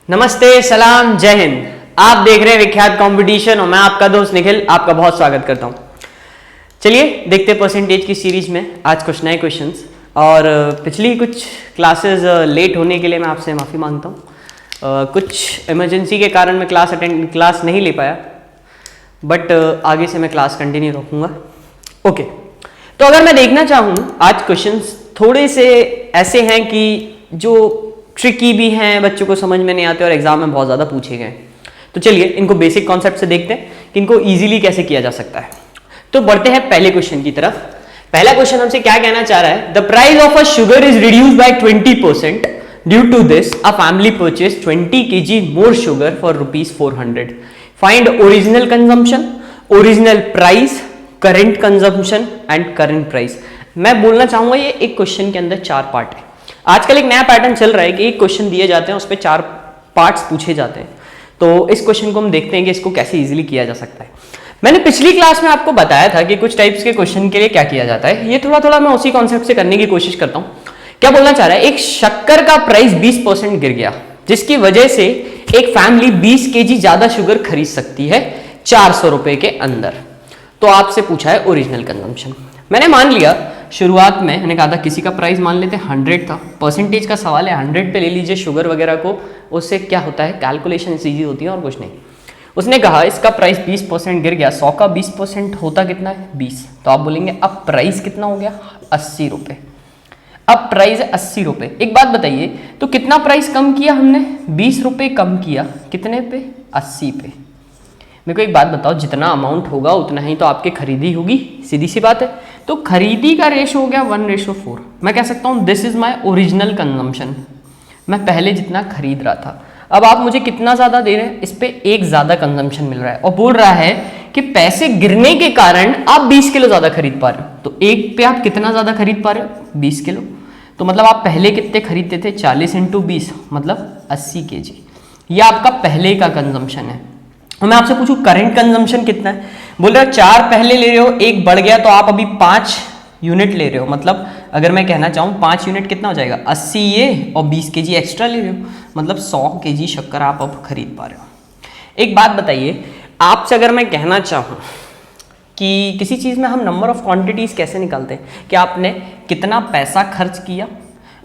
नमस्ते, सलाम, जय हिंद। आप देख रहे हैं विख्यात कंपटीशन और मैं आपका दोस्त निखिल आपका बहुत स्वागत करता हूं। चलिए देखते हैं परसेंटेज की सीरीज में आज कुछ नए क्वेश्चंस। और पिछली कुछ क्लासेस लेट होने के लिए मैं आपसे माफ़ी मांगता हूं। कुछ इमरजेंसी के कारण मैं क्लास नहीं ले पाया, बट आगे से मैं क्लास कंटिन्यू रखूँगा। ओके, तो अगर मैं देखना चाहूँ आज क्वेश्चंस थोड़े से ऐसे हैं कि जो ट्रिकी भी हैं, बच्चों को समझ में नहीं आते और एग्जाम में बहुत ज़्यादा पूछे गए। तो चलिए इनको बेसिक कॉन्सेप्ट से देखते हैं कि इनको इजीली कैसे किया जा सकता है। तो बढ़ते हैं पहले क्वेश्चन की तरफ। पहला क्वेश्चन हमसे क्या कहना चाह रहा है, the price of a sugar is reduce by 20%। Due to this a family purchase 20 kg more sugar for ₹400। Find original consumption, original price, current consumption and current price. मैं बोलना चाहूंगा ये एक क्वेश्चन के अंदर 4 पार्ट है। आजकल एक नया पैटर्न चल रहा है कि एक क्वेश्चन दिए जाते हैं, उस पर 4 पार्ट्स पूछे जाते हैं। तो इस क्वेश्चन को हम देखते हैं कि इसको कैसे इजीली किया जा सकता है। मैंने पिछली क्लास में आपको बताया था कि कुछ टाइप्स के क्वेश्चन के लिए क्या किया जाता है। ये थोड़ा मैं उसी कॉन्सेप्ट से करने की कोशिश करता हूँ। क्या बोलना चाह रहा है, एक शक्कर का प्राइस 20% गिर गया, जिसकी वजह से एक फैमिली 20 kg ज्यादा शुगर खरीद सकती है 400 रुपए के अंदर। तो आपसे पूछा है ओरिजिनल कंजम्पशन। मैंने मान लिया शुरुआत में, मैंने कहा था किसी का प्राइस मान लेते 100 था, परसेंटेज का सवाल है, 100 पे ले लीजिए शुगर वगैरह को, उससे क्या होता है कैलकुलेशन ईजी होती है और कुछ नहीं। उसने कहा इसका प्राइस 20% गिर गया, 100 का 20% होता कितना है 20। तो आप बोलेंगे अब प्राइस कितना हो गया 80 रुपये। अब प्राइस है 80 रुपये। एक बात बताइए, तो कितना प्राइस कम किया हमने, 20 रुपये कम किया, कितने पे 80 पे। मेरे को एक बात बताओ, जितना अमाउंट होगा उतना ही तो आपकी खरीदी होगी, सीधी सी बात है। तो खरीदी का रेशो हो गया 1:4। मैं कह सकता हूँ this is my original consumption. मैं पहले जितना खरीद रहा था, अब आप मुझे कितना ज्यादा दे रहे हैं, इस पे एक ज्यादा कंजम्पशन मिल रहा है और बोल रहा है कि पैसे गिरने के कारण आप 20 किलो ज्यादा खरीद पा रहे हो। तो एक पे आप कितना ज्यादा खरीद पा रहे हो 20 किलो। तो मतलब आप पहले कितने खरीदते थे, 40 × 20 मतलब 80 kg। यह आपका पहले का कंजम्पशन है। और मैं आपसे पूछूं करंट कंजम्पशन कितना है, बोल रहा है 4 पहले ले रहे हो, 1 बढ़ गया, तो आप अभी 5 यूनिट ले रहे हो। मतलब अगर मैं कहना चाहूँ 5 यूनिट कितना हो जाएगा 80 ये और 20 kg एक्स्ट्रा ले रहे हो, मतलब 100 kg शक्कर आप अब खरीद पा रहे हो। एक बात बताइए, आपसे अगर मैं कहना चाहूँ कि किसी चीज़ में हम नंबर ऑफ क्वांटिटीज़ कैसे निकालते हैं कि आपने कितना पैसा खर्च किया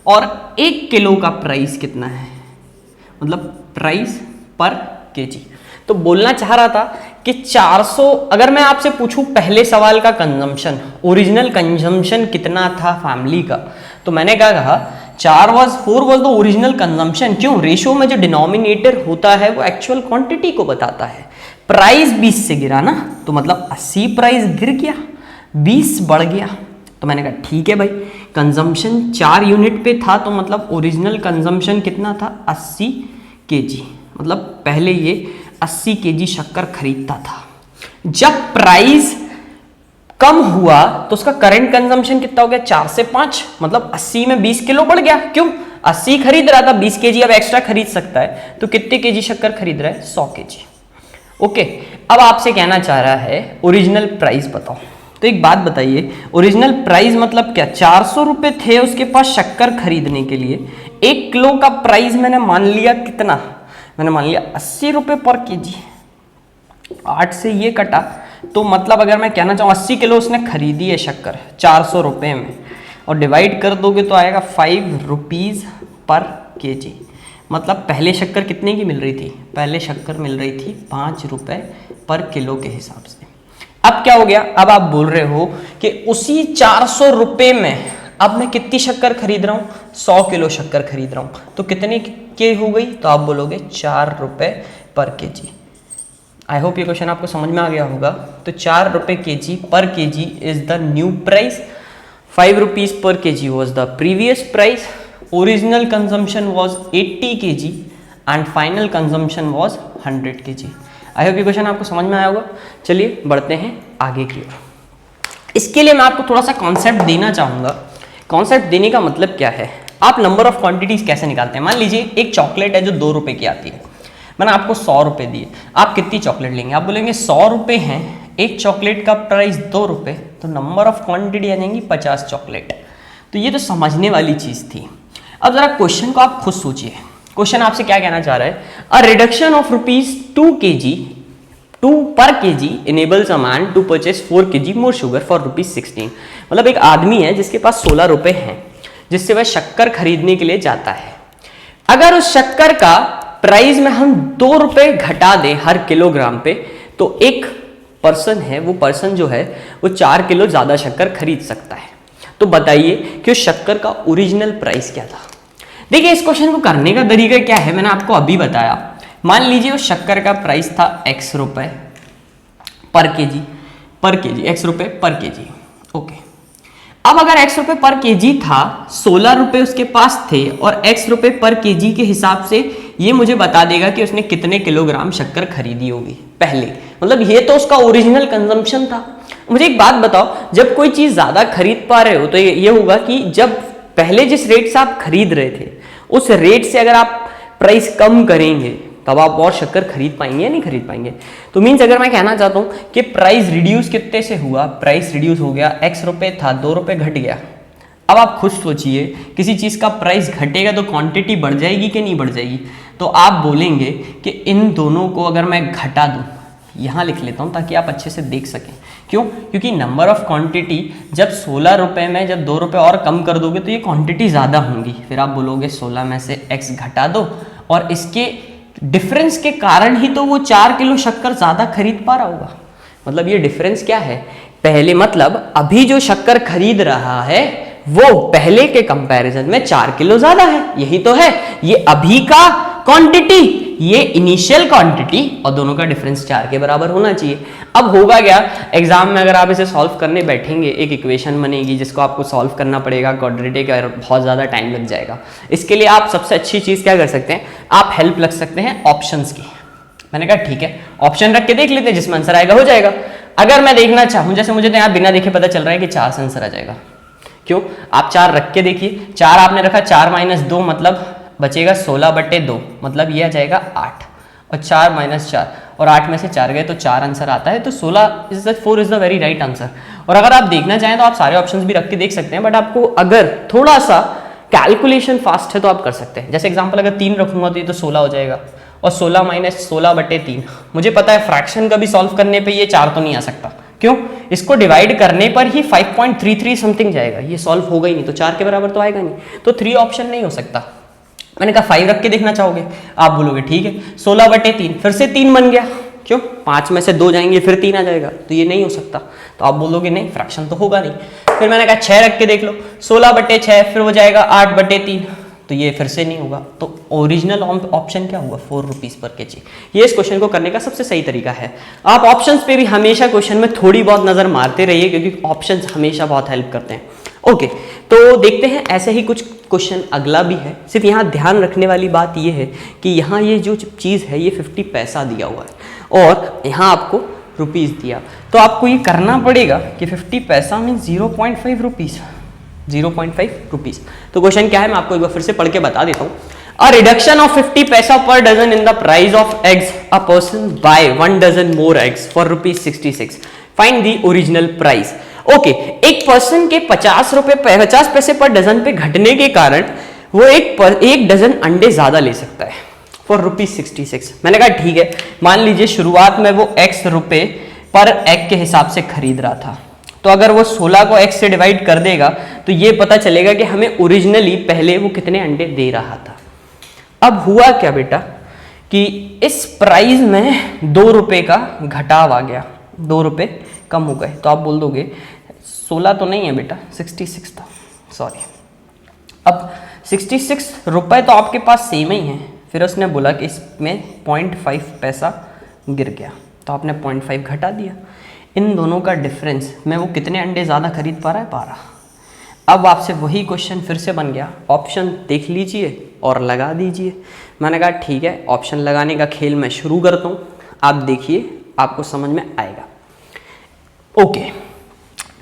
और 1 किलो का प्राइस कितना है, मतलब प्राइस पर केजी। तो बोलना चाह रहा था कि 400, अगर मैं आपसे पूछूं पहले सवाल का कंजम्पशन, ओरिजिनल कंजम्पशन कितना था फैमिली का, तो मैंने क्या कहा 4 वॉज द ओरिजिनल कंजम्पशन। क्यों, रेशो में जो डिनोमिनेटर होता है वो एक्चुअल क्वांटिटी को बताता है। प्राइस 20 से गिरा ना, तो मतलब 80 प्राइस गिर गया, 20 बढ़ गया। तो मैंने कहा ठीक है भाई, कंजम्पशन 4 यूनिट पे था, तो मतलब ओरिजिनल कंजम्पशन कितना था 80 kg। मतलब पहले ये 80 kg शक्कर खरीदता था। जब प्राइस कम हुआ तो उसका करंट कंजम्पशन कितना हो गया 4 से 5, मतलब 80 में 20 किलो बढ़ गया। क्यों, 80 खरीद रहा था, 20 kg अब एक्स्ट्रा खरीद सकता है, तो कितने kg शक्कर खरीद रहा है 100 kg। ओके, अब आपसे कहना चाह रहा है ओरिजिनल प्राइस बताओ। तो एक बात बताइए, ओरिजिनल प्राइस मतलब क्या, 400 रुपए थे उसके पास शक्कर खरीदने के लिए, 1 किलो का प्राइस मैंने मान लिया कितना, मैंने मान लिया 80 रुपये पर केजी। 8 से ये कटा, तो मतलब अगर मैं कहना चाहूँ 80 किलो उसने खरीदी है शक्कर 400 रुपये में, और डिवाइड कर दोगे तो आएगा 5 रुपीज़ पर केजी। मतलब पहले शक्कर कितने की मिल रही थी, पहले शक्कर मिल रही थी 5 रुपये पर किलो के हिसाब से। अब क्या हो गया, अब आप बोल रहे हो कि उसी 400 रुपये में अब मैं कितनी शक्कर खरीद रहा हूँ, 100 किलो शक्कर खरीद रहा हूँ, तो कितने की हो गई, तो आप बोलोगे 4 रुपये पर केजी। आई होप ये क्वेश्चन आपको समझ में आ गया होगा। तो 4 रुपये केजी पर KG is the new price, 5 rupees per KG was the previous price, original consumption was 80 kg and final consumption was 100 kg। I hope ये क्वेश्चन आपको समझ में आया होगा। चलिए बढ़ते हैं आगे की ओर। इसके लिए मैं आपको थोड़ा सा कॉन्सेप्ट देना चाहूँगा। कॉन्सेप्ट देने का मतलब क्या है, आप नंबर ऑफ क्वांटिटीज कैसे निकालते हैं। मान लीजिए एक चॉकलेट है जो 2 रुपए की आती है, मैंने आपको 100 रुपए दिए, आप कितनी चॉकलेट लेंगे, आप बोलेंगे 100 रुपए हैं, एक चॉकलेट का प्राइस 2 रुपए, तो नंबर ऑफ क्वांटिटी आ जाएंगी 50 चॉकलेट। तो ये तो समझने वाली चीज़ थी। अब जरा क्वेश्चन को आप खुद सोचिए, क्वेश्चन आपसे क्या कहना चाह रहा है, a reduction of ₹2 per kg enables a man to purchase 4 kg more sugar for ₹16। मतलब एक आदमी है जिसके पास 16 रुपए हैं, जिससे वह शक्कर खरीदने के लिए जाता है। अगर उस शक्कर का प्राइस में हम 2 रुपए घटा दें हर किलोग्राम पे, तो एक पर्सन है, वो पर्सन जो है वो 4 किलो ज्यादा शक्कर खरीद सकता है। तो बताइए कि उस शक्कर का ओरिजिनल प्राइस क्या था। देखिए इस क्वेश्चन को करने का तरीका क्या है, मैंने आपको अभी बताया। मान लीजिए उस शक्कर का प्राइस था x रुपए पर केजी, x रुपए पर केजी। ओके, अब अगर x रुपए पर केजी था, 16 रुपए उसके पास थे, और x रुपए पर केजी के हिसाब से ये मुझे बता देगा कि उसने कितने किलोग्राम शक्कर खरीदी होगी पहले। मतलब ये तो उसका ओरिजिनल कंजम्पशन था। मुझे एक बात बताओ, जब कोई चीज ज्यादा खरीद पा रहे हो तो ये होगा कि जब पहले जिस रेट से आप खरीद रहे थे उस रेट से अगर आप प्राइस कम करेंगे तब आप और शक्कर खरीद पाएंगे या नहीं खरीद पाएंगे। तो मीन्स अगर मैं कहना चाहता हूं कि प्राइस रिड्यूस कितने से हुआ, प्राइस रिड्यूस हो गया, x रुपए था 2 रुपए घट गया। अब आप खुद सोचिए, किसी चीज का प्राइस घटेगा तो क्वांटिटी बढ़ जाएगी कि नहीं बढ़ जाएगी। तो आप बोलेंगे कि इन दोनों को अगर मैं घटा दूं, यहां लिख लेता हूं ताकि आप अच्छे से देख सकें। क्यों? क्योंकि नंबर ऑफ क्वांटिटी जब 16 रुपए में जब 2 रुपए और कम कर दोगे तो ये क्वांटिटी ज्यादा होंगी। फिर आप बोलोगे 16 में से x घटा दो, और इसके डिफरेंस के कारण ही तो वो 4 किलो शक्कर ज्यादा खरीद पा रहा होगा। मतलब ये डिफरेंस क्या है, पहले मतलब अभी जो शक्कर खरीद रहा है वो पहले के कंपैरिजन में 4 किलो ज्यादा है। यही तो है, ये अभी का क्वांटिटी, ये इनिशियल क्वांटिटी, और दोनों का डिफरेंस 4 के बराबर होना चाहिए। अब होगा क्या, एग्जाम में अगर आप इसे सॉल्व करने बैठेंगे, एक इक्वेशन बनेगी जिसको आपको सॉल्व करना पड़ेगा, क्वाड्रेटिक, और बहुत ज़्यादा टाइम लग जाएगा। इसके लिए आप सबसे अच्छी चीज़ क्या कर सकते हैं, आप हेल्प लग सकते हैं ऑप्शंस की। मैंने कहा ठीक है, ऑप्शन रख के देख लेते हैं, जिसमें आंसर आएगा हो जाएगा। अगर मैं देखना चाहूँ, जैसे मुझे तो यहाँ बिना देखे पता चल रहा है कि 4 से आंसर आ जाएगा। क्यों? आप 4 रख के देखिए, 4 आपने रखा, 4 - 2 मतलब बचेगा 16/2, मतलब ये आ जाएगा 8, और 4 - 4, और 8 में से 4 गए तो 4 आंसर आता है। तो 4 is the very right answer. और अगर आप देखना चाहें तो आप सारे ऑप्शंस भी रख के देख सकते हैं, बट आपको अगर थोड़ा सा कैलकुलेशन फास्ट है तो आप कर सकते हैं। जैसे एग्जांपल अगर 3 रखूंगा तो ये तो 16 हो जाएगा, और 16 - 16/3। मुझे पता है फ्रैक्शन का भी सॉल्व करने पे ये 4 तो नहीं आ सकता। क्यों? इसको डिवाइड करने पर ही 5.33 समथिंग जाएगा, ये सॉल्व होगा ही नहीं, तो 4 के बराबर तो आएगा नहीं। तो 3 ऑप्शन नहीं हो सकता। मैंने कहा 5 रख के देखना चाहोगे, आप बोलोगे ठीक है, 16/3, फिर से 3 बन गया। क्यों? 5 में से 2 जाएंगे फिर 3 आ जाएगा, तो ये नहीं हो सकता। तो आप बोलोगे नहीं, फ्रैक्शन तो होगा नहीं। फिर मैंने कहा 6 रख के देख लो, 16/6, फिर हो जाएगा 8/3, तो ये फिर से नहीं होगा। तो ओरिजिनल ऑप्शन क्या हुआ, 4 रुपीज पर केजी। ये इस क्वेश्चन को करने का सबसे सही तरीका है। आप ऑप्शंस पे भी हमेशा क्वेश्चन में थोड़ी बहुत नजर मारते रहिए, क्योंकि ऑप्शंस हमेशा बहुत हेल्प करते हैं। ओके, तो देखते हैं ऐसे ही कुछ क्वेश्चन अगला भी है। सिर्फ यहाँ ध्यान रखने वाली बात ये है कि यहाँ ये जो चीज़ है ये 50 पैसा दिया हुआ है, और यहाँ आपको रुपीज़ दिया। तो आपको ये करना पड़ेगा कि 50 पैसा मीन 0.5 रुपीज़, 0.5 रुपीज़। तो क्वेश्चन क्या है, मैं आपको एक बार फिर से पढ़ के बता देता हूँ। A reduction of 50 पैसा per dozen in the price of eggs, a person buy 1 dozen more eggs for ₹66. Find the original price. Okay, एक पर्सन के 50 पैसे पर डजन पे घटने के कारण वो एक डजन अंडे ज्यादा ले सकता है फॉर ₹66। मैंने कहा ठीक है, मान लीजिए शुरुआत में वो x रुपए पर एग के हिसाब से खरीद रहा था, तो अगर वो 16 को x से डिवाइड कर देगा तो ये पता चलेगा कि हमें ओरिजिनली पहले वो कितने अंडे दे रहा था। अब हुआ क्या बेटा कि इस प्राइस में 2 रुपए का घटाव आ गया, 2 रुपए कम हो गए। तो आप बोल दोगे 16 तो नहीं है बेटा, 66 था, सॉरी। अब 66 रुपए तो आपके पास सेम ही है। फिर उसने बोला कि इसमें 0.5 पैसा गिर गया, तो आपने 0.5 घटा दिया। इन दोनों का डिफरेंस में वो कितने अंडे ज़्यादा खरीद पा रहा है, 12। अब आपसे वही क्वेश्चन फिर से बन गया, ऑप्शन देख लीजिए और लगा दीजिए। मैंने कहा ठीक है, ऑप्शन लगाने का खेल मैं शुरू करता हूँ, आप देखिए आपको समझ में आएगा। ओके,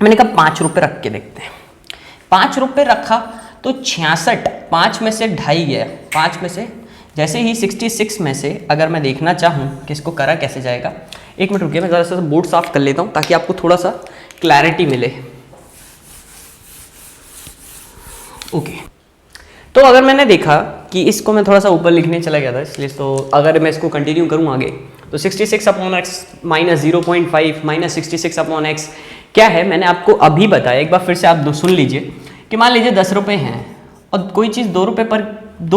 मैंने कहा 5 रुपये रख के देखते हैं। 5 रुपये रखा तो 66, 5 में से 2.5 गया, 5 में से जैसे ही 66 में से अगर मैं देखना चाहूँ कि इसको करा कैसे जाएगा, एक मिनट रुकिए, मैं ज़रा सा बोर्ड साफ कर लेता हूँ ताकि आपको थोड़ा सा क्लैरिटी मिले। ओके, तो अगर मैंने देखा कि इसको मैं थोड़ा सा ऊपर लिखने चला गया था, इसलिए तो अगर मैं इसको कंटिन्यू करूँ आगे तो 66 upon x minus 0.5 minus 66 upon x क्या है, मैंने आपको अभी बताया। एक बार फिर से आप सुन लीजिए कि मान लीजिए 10 रुपये हैं और कोई चीज़ 2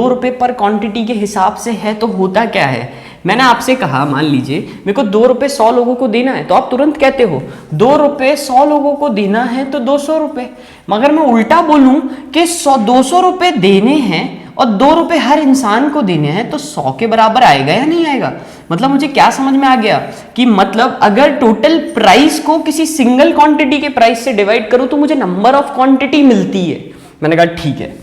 रुपये पर क्वांटिटी के हिसाब से है, तो होता क्या है, मैंने आपसे कहा मान लीजिए मेरे को 2 रुपये 100 लोगों को देना है, तो आप तुरंत कहते हो 2 रुपये 100 लोगों को देना है तो 200 रुपये। मगर मैं उल्टा बोलूं कि 200 रुपये देने हैं और 2 रुपये हर इंसान को देने हैं, तो 100 के बराबर आएगा या नहीं आएगा। मतलब मुझे क्या समझ में आ गया कि मतलब अगर टोटल प्राइस को किसी सिंगल क्वांटिटी के प्राइस से डिवाइड करूं तो मुझे नंबर ऑफ क्वांटिटी मिलती है। मैंने कहा ठीक है,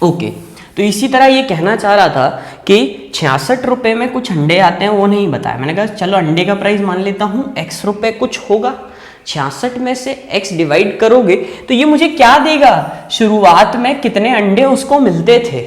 ओके। तो इसी तरह ये कहना चाह रहा था कि 66 रुपये में कुछ अंडे आते हैं, वो नहीं बताया। मैंने कहा चलो अंडे का प्राइस मान लेता हूँ x रुपये कुछ होगा, 66 में से x डिवाइड करोगे तो ये मुझे क्या देगा, शुरुआत में कितने अंडे उसको मिलते थे।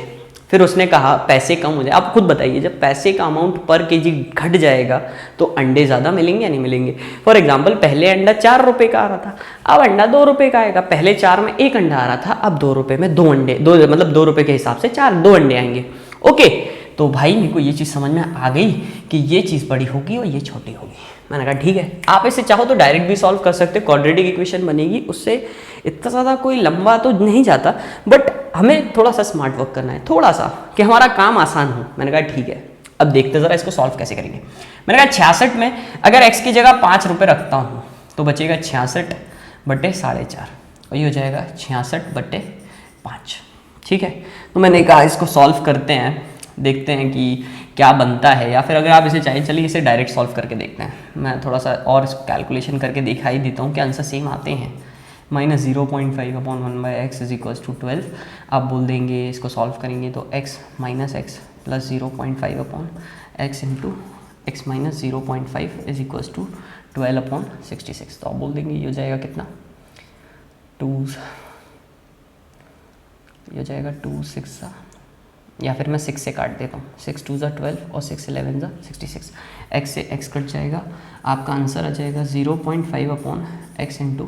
फिर उसने कहा पैसे कम हो जाए। आप खुद बताइए, जब पैसे का अमाउंट पर केजी घट जाएगा तो अंडे ज़्यादा मिलेंगे या नहीं मिलेंगे। फॉर एग्जांपल पहले अंडा 4 रुपये का आ रहा था, अब अंडा 2 रुपये का आएगा। पहले 4 में 1 अंडा आ रहा था, अब 2 रुपये में 2 अंडे, मतलब 2 रुपये के हिसाब से 2 अंडे आएंगे। ओके, तो भाई मेरे को ये चीज़ समझ में आ गई कि ये चीज़ बड़ी होगी और ये छोटी होगी। मैंने कहा ठीक है, आप इसे चाहो तो डायरेक्ट भी सॉल्व कर सकते, क्वाड्रेटिक इक्वेशन बनेगी, उससे इतना ज़्यादा कोई लंबा तो नहीं जाता, बट हमें थोड़ा सा स्मार्ट वर्क करना है, थोड़ा सा, कि हमारा काम आसान हो। मैंने कहा ठीक है, अब देखते ज़रा इसको सॉल्व कैसे करेंगे। मैंने कहा 66 में अगर x की जगह 5 रुपये रखता हूँ तो बचेगा 66 बटे 4.5 और ये हो जाएगा 66 बटे 5। ठीक है, तो मैंने कहा इसको सॉल्व करते हैं, देखते हैं कि क्या बनता है, या फिर अगर आप इसे चाहिए चलिए इसे डायरेक्ट सॉल्व करके देखते हैं। मैं थोड़ा सा और कैलकुलेशन करके दिखाई देता हूँ कि आंसर सेम आते हैं। Minus 0.5 upon 1/x is equals to 12। आप बोल देंगे इसको सॉल्व करेंगे तो x minus x plus 0.5 upon x into x minus 0.5 is equals to 12 upon 66। तो आप बोल देंगे ये हो जाएगा कितना, 2, ये हो जाएगा 2 6, या फिर मैं 6 से काट देता हूँ, 6 2 12 और 6 11 66। x से x कट जाएगा, आपका आंसर आ जाएगा 0.5 upon x into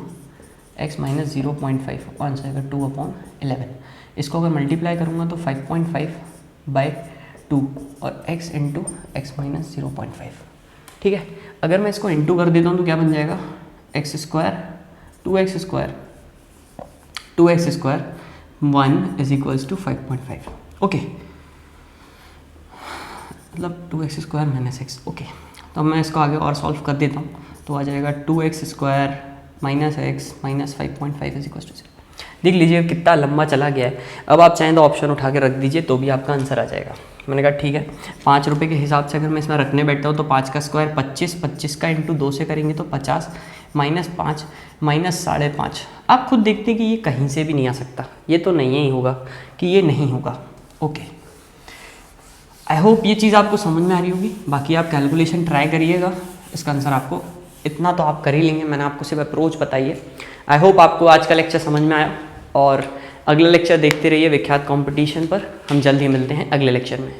x minus 0.5 और आंसर आएगा 2 अपॉन 11। इसको अगर मल्टीप्लाई करूँगा तो 5.5/2 और x इंटू एक्स माइनस 0.5। ठीक है, अगर मैं इसको इंटू कर देता हूँ तो क्या बन जाएगा, x square 2x square 1 is equals to 5.5। Okay, मतलब 2x square minus x. Okay, तो मैं इसको आगे और सॉल्व कर देता हूँ तो आ जाएगा 2x square minus x minus 5.5 is equals to 0। देख लीजिए कितना लंबा चला गया है। अब आप चाहें तो ऑप्शन उठा के रख दीजिए तो भी आपका आंसर आ जाएगा। मैंने कहा ठीक है, 5 रुपये के हिसाब से अगर मैं इसमें रखने बैठता हूँ तो 5 का स्क्वायर 25, 25 का इंटू 2 से करेंगे तो 50 माइनस 5 माइनस 5.5। आप खुद देखते हैं कि ये कहीं से भी नहीं आ सकता, ये तो नहीं ही होगा कि ये नहीं होगा। ओके, आई होप ये चीज़ आपको समझ में आ रही होगी। बाकी आप कैलकुलेशन ट्राई करिएगा, इसका आंसर आपको इतना तो आप कर ही लेंगे। मैंने आपको सिर्फ अप्रोच बताई है। आई होप आपको आज का लेक्चर समझ में आया और अगला लेक्चर देखते रहिए विख्यात कंपटीशन पर। हम जल्द ही मिलते हैं अगले लेक्चर में।